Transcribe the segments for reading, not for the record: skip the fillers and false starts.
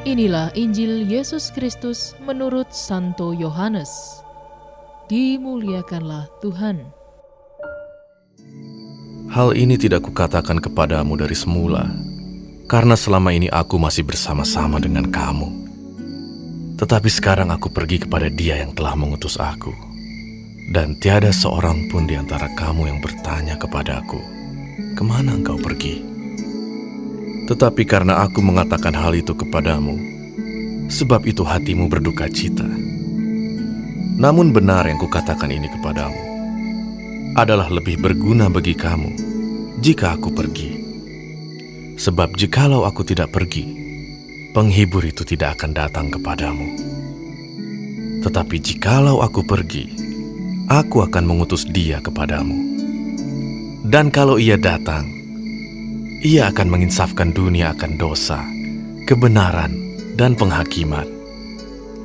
Inilah Injil Yesus Kristus menurut Santo Yohanes. Dimuliakanlah Tuhan. Hal ini tidak kukatakan kepadamu dari semula, karena selama ini aku masih bersama-sama dengan kamu. Tetapi sekarang aku pergi kepada Dia yang telah mengutus aku, dan tiada seorang pun di antara kamu yang bertanya kepadaku, "Kemana engkau pergi?" Tetapi karena aku mengatakan hal itu kepadamu, sebab itu hatimu berduka cita. Namun benar yang kukatakan ini kepadamu adalah lebih berguna bagi kamu jika aku pergi. Sebab jikalau aku tidak pergi, penghibur itu tidak akan datang kepadamu. Tetapi jikalau aku pergi, aku akan mengutus Dia kepadamu. Dan kalau Ia datang, Ia akan menginsafkan dunia akan dosa, kebenaran, dan penghakiman.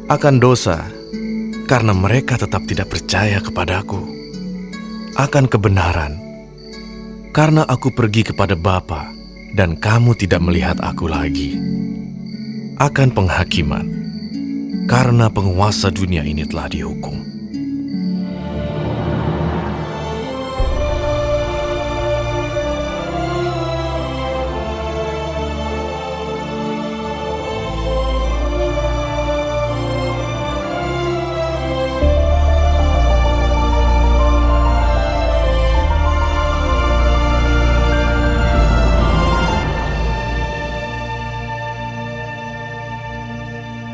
Akan dosa, karena mereka tetap tidak percaya kepadaku. Akan kebenaran, karena aku pergi kepada Bapa, dan kamu tidak melihat aku lagi. Akan penghakiman, karena penguasa dunia ini telah dihukum.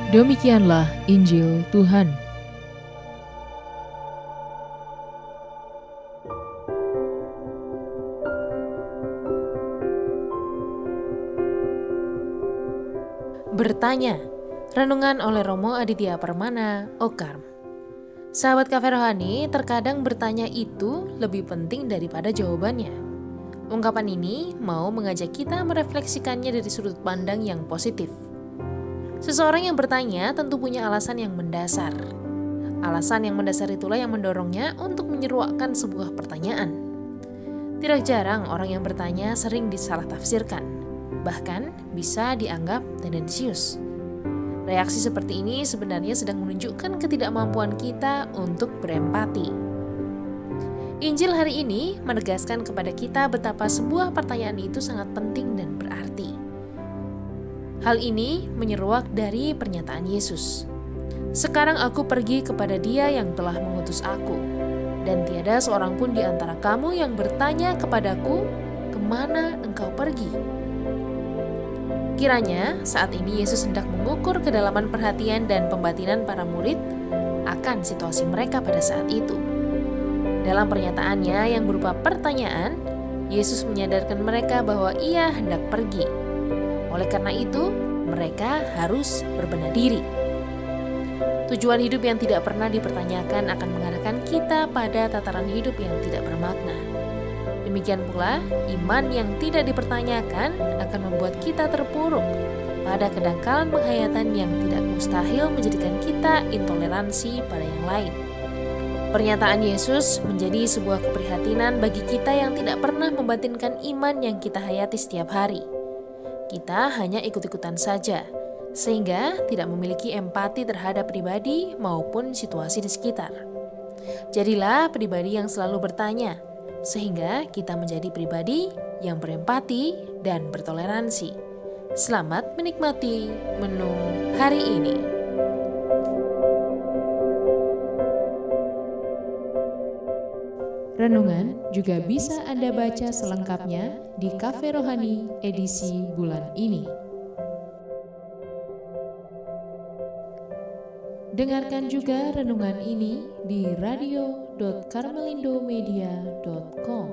Demikianlah Injil Tuhan. Bertanya, renungan oleh Romo Aditya Permana, Okarm. Sahabat Cafe Rohani terkadang bertanya itu lebih penting daripada jawabannya. Ungkapan ini mau mengajak kita merefleksikannya dari sudut pandang yang positif. Seseorang yang bertanya tentu punya alasan yang mendasar. Alasan yang mendasar itulah yang mendorongnya untuk menyeruakkan sebuah pertanyaan. Tidak jarang orang yang bertanya sering disalah tafsirkan, bahkan bisa dianggap tendensius. Reaksi seperti ini sebenarnya sedang menunjukkan ketidakmampuan kita untuk berempati. Injil hari ini menegaskan kepada kita betapa sebuah pertanyaan itu sangat penting dan berarti. Hal ini menyeruak dari pernyataan Yesus. Sekarang aku pergi kepada Dia yang telah mengutus aku, dan tiada seorang pun di antara kamu yang bertanya kepadaku, "Kemana engkau pergi?" Kiranya saat ini Yesus hendak mengukur kedalaman perhatian dan pembatinan para murid akan situasi mereka pada saat itu. Dalam pernyataannya yang berupa pertanyaan, Yesus menyadarkan mereka bahwa Ia hendak pergi. Oleh karena itu, mereka harus berbenah diri. Tujuan hidup yang tidak pernah dipertanyakan akan mengarahkan kita pada tataran hidup yang tidak bermakna. Demikian pula, iman yang tidak dipertanyakan akan membuat kita terpuruk pada kedangkalan penghayatan yang tidak mustahil menjadikan kita intoleransi pada yang lain. Pernyataan Yesus menjadi sebuah keprihatinan bagi kita yang tidak pernah membatinkan iman yang kita hayati setiap hari. Kita hanya ikut-ikutan saja, sehingga tidak memiliki empati terhadap pribadi maupun situasi di sekitar. Jadilah pribadi yang selalu bertanya, sehingga kita menjadi pribadi yang berempati dan bertoleransi. Selamat menikmati menu hari ini. Renungan juga bisa Anda baca selengkapnya di Cafe Rohani edisi bulan ini. Dengarkan juga renungan ini di radio.karmelindomedia.com.